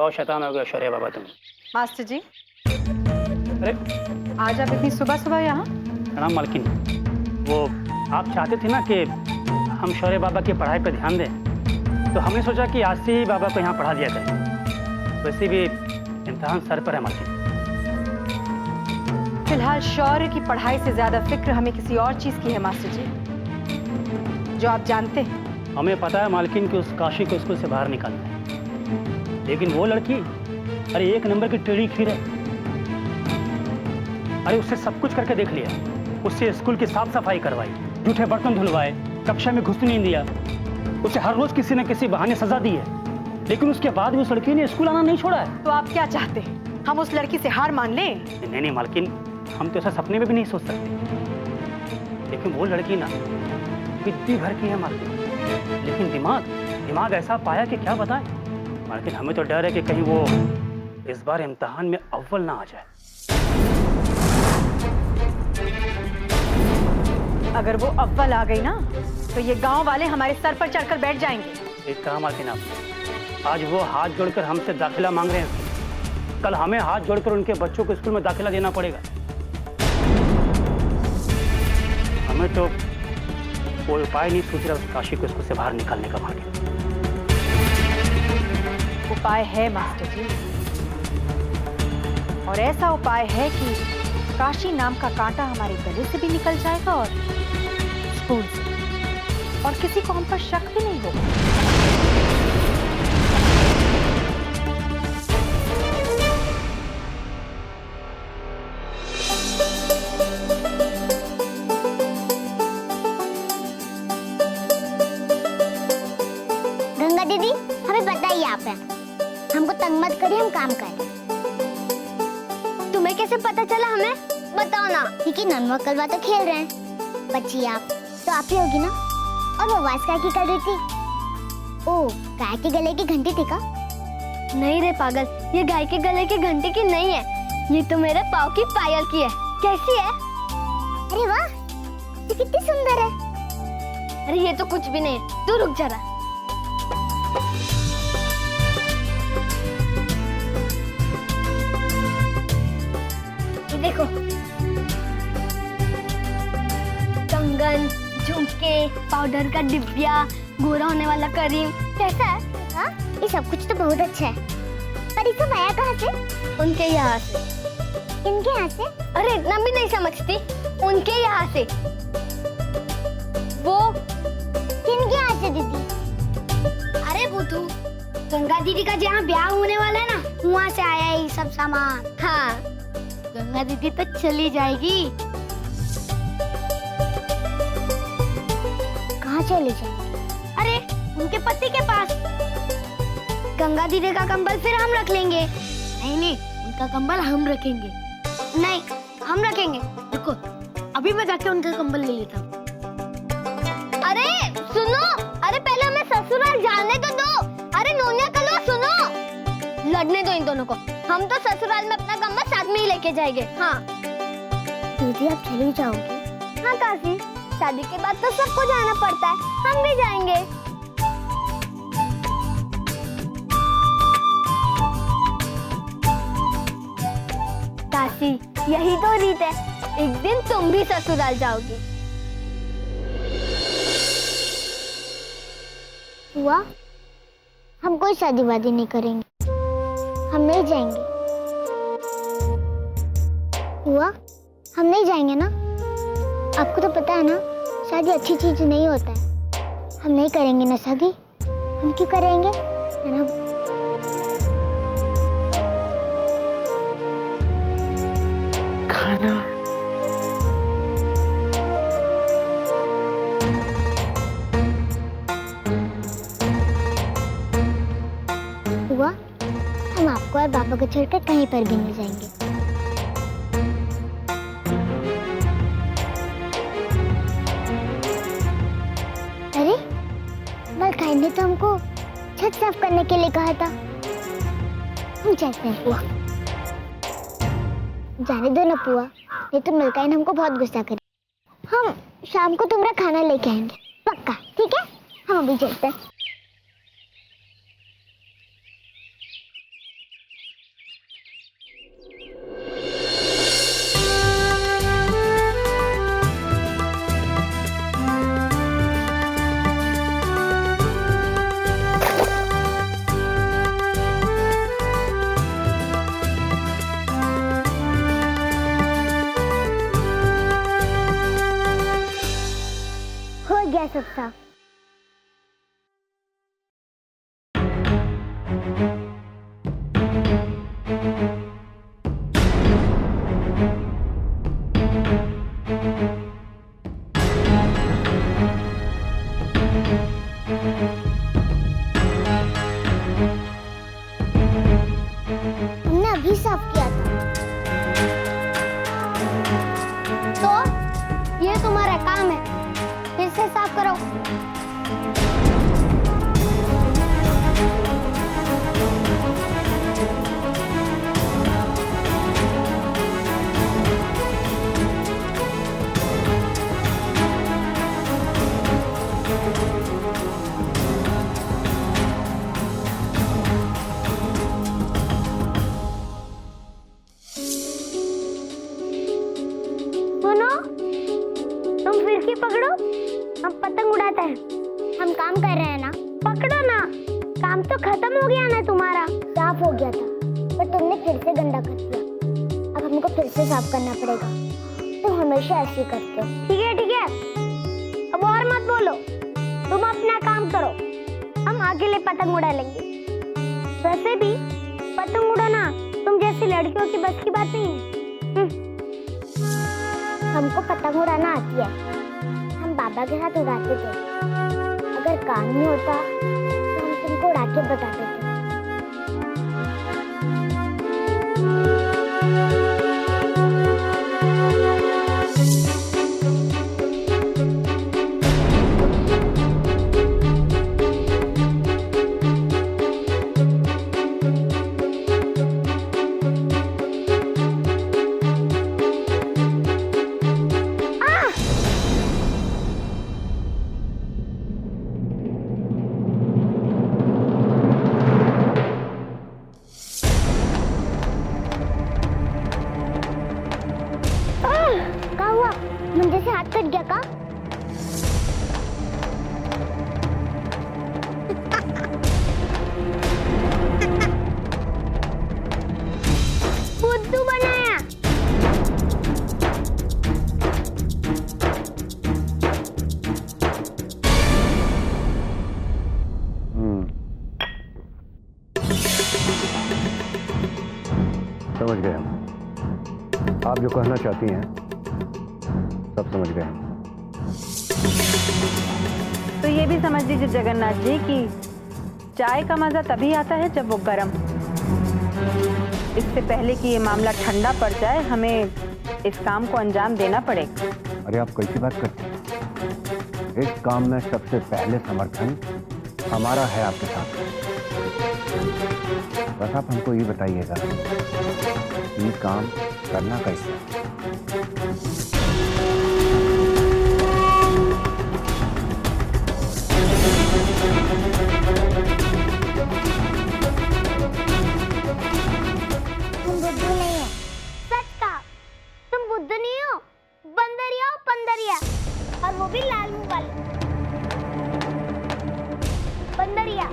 बहुत शैतान हो गया शौर्य बाबा तुम। मास्टर जी, अरे आज आप इतनी सुबह सुबह यहाँ? प्रणाम मालकिन। वो आप चाहते थे ना कि हम शौर्य बाबा की पढ़ाई पर ध्यान दें, तो हमने सोचा कि आज से ही बाबा को यहाँ पढ़ा दिया जाए। वैसे भी इम्तिहान सर पर है मालकिन। फिलहाल शौर्य की पढ़ाई से ज्यादा फिक्र हमें किसी और चीज की है मास्टर जी, जो आप जानते हैं। हमें पता है मालकिन कि उस काशी को स्कूल से बाहर निकालना है, लेकिन वो लड़की अरे एक नंबर की टेढ़ी खीर है। अरे उससे सब कुछ करके देख लिया, उससे स्कूल की साफ सफाई करवाई, जूठे बर्तन धुलवाए, कक्षा में घुसने नहीं दिया, उसे हर रोज किसी न किसी बहाने सजा दी है, लेकिन उसके बाद भी उस लड़की ने स्कूल आना नहीं छोड़ा है। तो आप क्या चाहते हैं, हम उस लड़की से हार मान लें? नहीं नहीं मालकिन, हम तो ऐसा सपने में भी नहीं सोच सकते। लेकिन वो लड़की ना बिद्दी भर की है मालकिन, लेकिन दिमाग ऐसा पाया कि क्या बताएं। मालकिन हमें तो डर है कि कहीं वो इस बार इम्तिहान में अव्वल ना आ जाए। अगर वो अव्वल आ गई ना, तो ये गांव वाले हमारे सर पर चढ़कर बैठ जाएंगे। एक कहा मालकिन आपने, आज वो हाथ जोड़कर हमसे दाखिला मांग रहे हैं, कल हमें हाथ जोड़कर उनके बच्चों को स्कूल में दाखिला देना पड़ेगा। हमें तो कोई उपाय नहीं सूझ रहा उस काशी को स्कूल से बाहर निकालने का मालकिन। उपाय है मास्टर जी, और ऐसा उपाय है कि काशी नाम का कांटा हमारे गले से भी निकल जाएगा और स्कूल से, और किसी को हम पर शक भी नहीं होगा। गंगा दीदी, हमें पता ही आप हैं, हमको तंग मत करिए, हम काम करें। तुम्हें कैसे पता चला हमें? बताओ ना। क्योंकि नन्हा कलवा तो खेल रहे हैं। बच्ची आप तो आप ही होगी ना? और वो आवाज क्या की कर रही थी? ओ, गाय के गले की घंटी थी का? नहीं रे पागल, ये गाय के गले की घंटी की नहीं है, ये तो मेरे पाँव की पायल की है। कैसी है? अरे वाह, ये कितनी सुंदर है। अरे ये तो कुछ भी नहीं है, तू रुक जरा। ये देखो, कंगन, झुमके, पाउडर का डिब्बिया, गोरा होने वाला क्रीम, कैसा है? हाँ, ये सब कुछ तो बहुत अच्छा है, पर ये सब आया कहाँ से? उनके यहाँ से। इनके यहाँ से? अरे इतना भी नहीं समझती, उनके यहाँ से। वो किनके यहाँ से दीदी? अरे बुद्धू, गंगा दीदी का जहाँ ब्याह होने वाला है ना, वहाँ से आया है ये सब सामान। हाँ, गंगा दीदी तो चली जाएगी। कहाँ चली जाएगी? अरे उनके पति के पास। गंगा दीदी का कंबल फिर हम रख लेंगे। नहीं नहीं, उनका कंबल हम रखेंगे। नहीं, हम रखेंगे। देखो, अभी मैं जाके उनका कंबल ले लेता हूँ। अरे सुनो, अरे पहले हमें ससुराल जाने तो दो। अरे नोनिया कलवा सुनो, लड़ने दो इन दोनों को। हम तो ससुराल में अपना कंबल साथ में ही लेके जाएंगे। हाँ दीदी, आप चली जाओगी? हाँ काशी, शादी के बाद तो सबको जाना पड़ता है, हम भी जाएंगे। काशी, यही तो रीत है, एक दिन तुम भी ससुराल जाओगी। हुआ, हम कोई शादी वादी नहीं करेंगे, हम नहीं जाएंगे। हुआ, हम नहीं जाएंगे ना? आपको तो पता है ना, शादी अच्छी चीज नहीं होता है। हम नहीं करेंगे ना शादी, हम क्यों करेंगे, है ना? खाना हुआ, हम आपको और पापा को छोड़कर कहीं पर भी नहीं जाएंगे। अरे, मलकाई ने तो हमको छत साफ करने के लिए कहा था। हम चलते हैं पुआ। जाने दो ना पुआ, नहीं तो मलकाई ने हमको बहुत गुस्सा करे। हम शाम को तुम्हारा खाना लेके आएंगे, पक्का? ठीक है, हम अभी चलते हैं। अच्छा। हमने अभी साफ किया था। तो ये तुम्हारा काम है, फिर से साफ करो। सुनो, तुम फिरकी पकड़ो, हम पतंग उड़ाते हैं। हम काम कर रहे हैं ना। पकड़ो ना, काम तो खत्म हो गया ना तुम्हारा। साफ हो गया था, पर तुमने फिर से गंदा कर दिया। अब हमको फिर से साफ करना पड़ेगा। तुम हमेशा ऐसे ही करते हो। ठीक है, अब और मत बोलो, तुम अपना काम करो, हम अकेले पतंग उड़ा लेंगे। वैसे भी पतंग उड़ाना तुम जैसी लड़कियों की बस की बात नहीं है। हमको पतंग उड़ाना आती है, हम बाबा के साथ उड़ाते थे। अगर काम नहीं होता तो हम तुमको उड़ा के बताते थे। क्या हुआ? मंजे से हाथ कट गया का? बुद्धू बनाया। समझ गए हम। आप जो कहना चाहती हैं सब समझ गए हम। तो ये भी समझ लीजिए जगन्नाथ जी कि चाय का मजा तभी आता है जब वो गर्म। इससे पहले कि ये मामला ठंडा पड़ जाए, हमें इस काम को अंजाम देना पड़ेगा। अरे आप कैसी बात करते हैं? इस काम में सबसे पहले समर्थन हमारा है आपके साथ। बस आप हमको ये बताइएगा ये काम करना कैसे है? तुम बुद्धू नहीं हो। सच कहा, तुम बुद्धू नहीं हो, बंदरिया हो, पंदरिया, और वो भी लाल मुंह वाली बंदरिया।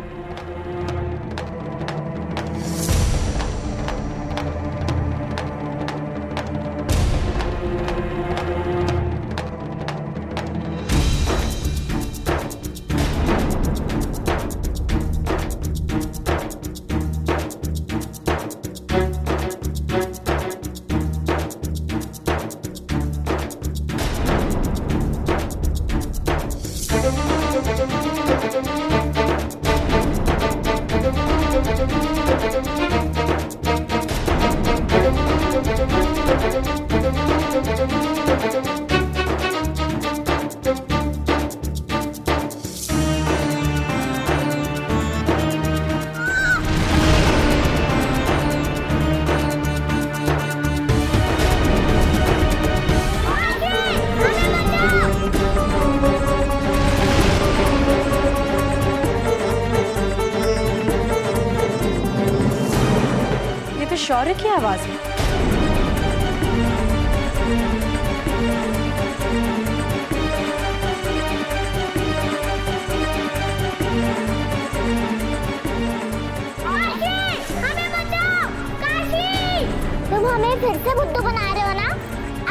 शौर्य की आवाज है। तुम हमें फिर से बुद्धू बना रहे हो ना?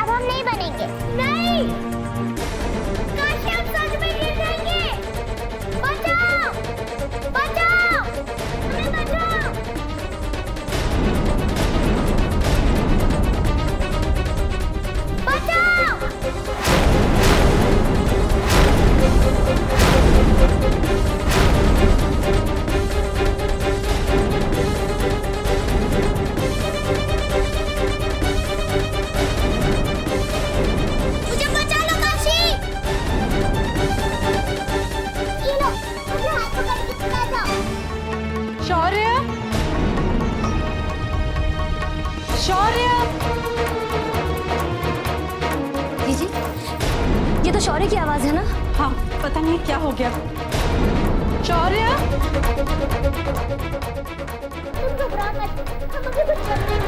अब हम नहीं बनेंगे। नहीं, काशी हम सच में गिर जाएंगे। जीजी, ये तो शौर्य की आवाज है ना? हाँ, पता नहीं क्या हो गया। शौर्य, तुम घबरा मत, हम अभी कुछ करते हैं।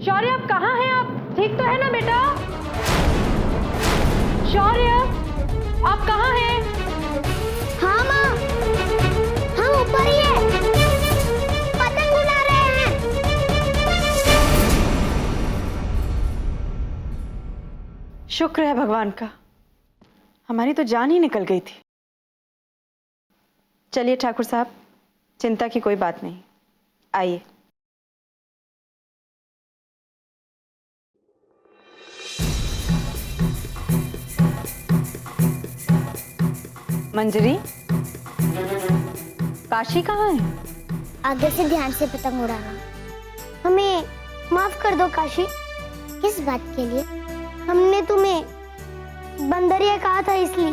शौर्य, आप कहाँ हैं? आप ठीक तो है ना बेटा? शौर्य, आप कहाँ हैं? हाँ माँ, हम ऊपर ही है, पतंग उड़ा रहे हैं। शुक्र है भगवान का, हमारी तो जान ही निकल गई थी। चलिए ठाकुर साहब, चिंता की कोई बात नहीं, आइए। मंजरी, काशी कहाँ है? आगे से ध्यान से पतंग उड़ाना। हमें माफ कर दो काशी, किस बात के लिए? हमने तुम्हें बंदरिया कहा था इसलिए।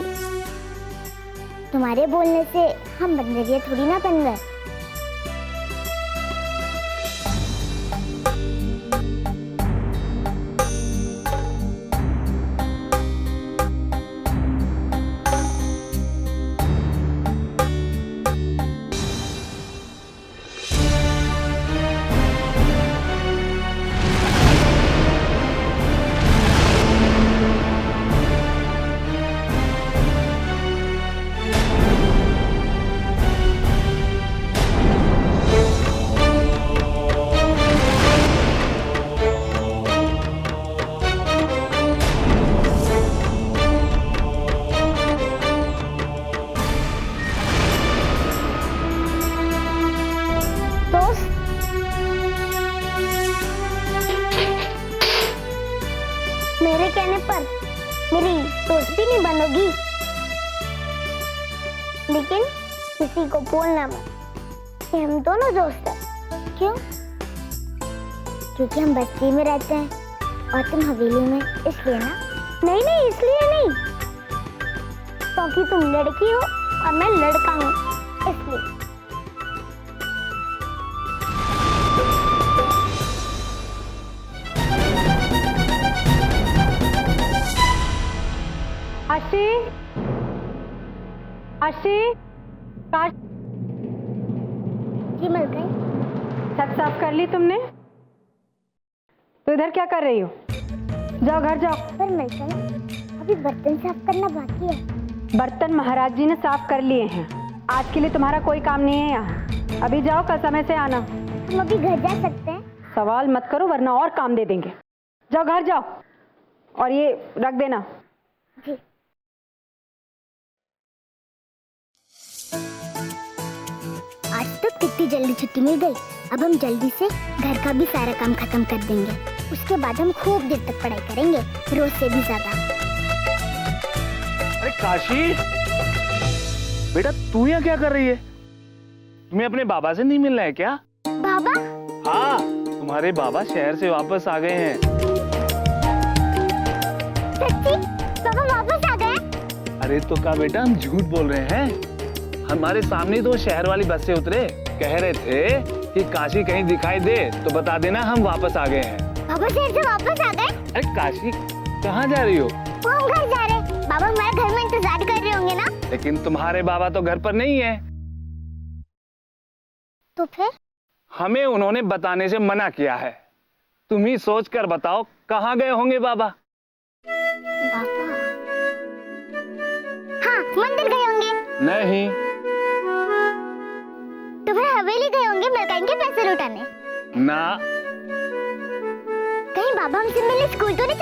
तुम्हारे बोलने से हम बंदरिया थोड़ी ना बन गए। मेरे कहने पर मेरी दोस्ती नहीं बनोगी, लेकिन किसी को बोलना मत कि हम दोनों दोस्त हैं। क्यों? क्योंकि हम बस्ती में रहते हैं और तुम हवेली में, इसलिए ना? नहीं नहीं, इसलिए नहीं, क्योंकि तुम लड़की हो और मैं लड़का हूँ, इसलिए। आशी, आशी, काश जी मिल गई। छत साफ कर ली तुमने? तो इधर क्या कर रही हो? जाओ घर जाओ। पर मिल गई, अभी बर्तन साफ करना बाकी है। बर्तन महाराज जी ने साफ कर लिए हैं, आज के लिए तुम्हारा कोई काम नहीं है यहाँ। अभी जाओ, कल समय से आना। हम अभी घर जा सकते हैं? सवाल मत करो वरना और काम दे देंगे। जाओ घर जाओ, और ये रख देना। जी। आज तो कितनी जल्दी छुट्टी मिल गई। अब हम जल्दी से घर का भी सारा काम खत्म कर देंगे। उसके बाद हम खूब देर तक पढ़ाई करेंगे, रोज से भी ज्यादा। अरे काशी, बेटा तू यहाँ क्या कर रही है? तुम्हें अपने बाबा से नहीं मिलना है क्या? बाबा? हाँ, तुम्हारे बाबा शहर से वापस आ गए हैं। सच्ची? पापा वापस आ गए? अरे तो क्या बेटा, हम झूठ बोल रहे हैं? हमारे सामने तो शहर वाली बस से उतरे, कह रहे थे कि काशी कहीं दिखाई दे तो बता देना, हम वापस आ गए हैं। पापा शहर से वापस आ गए? अरे काशी कहाँ जा रही हो? वो हम घर जा रहे। बाबा हमारे घर में इंतजार कर रहे होंगे ना? लेकिन तुम्हारे बाबा तो घर पर नहीं है। तो फिर? हमें उन्होंने बताने से मना किया है। तुम ही सोच कर बताओ कहाँ गए होंगे बाबा? पापा हाँ, मंदिर गए होंगे। नहीं। तो फिर हवेली गए होंगे मलकाइन के पैसे लौटाने। ना। कहीं बाबा हमसे मिलने स्कूल तो नहीं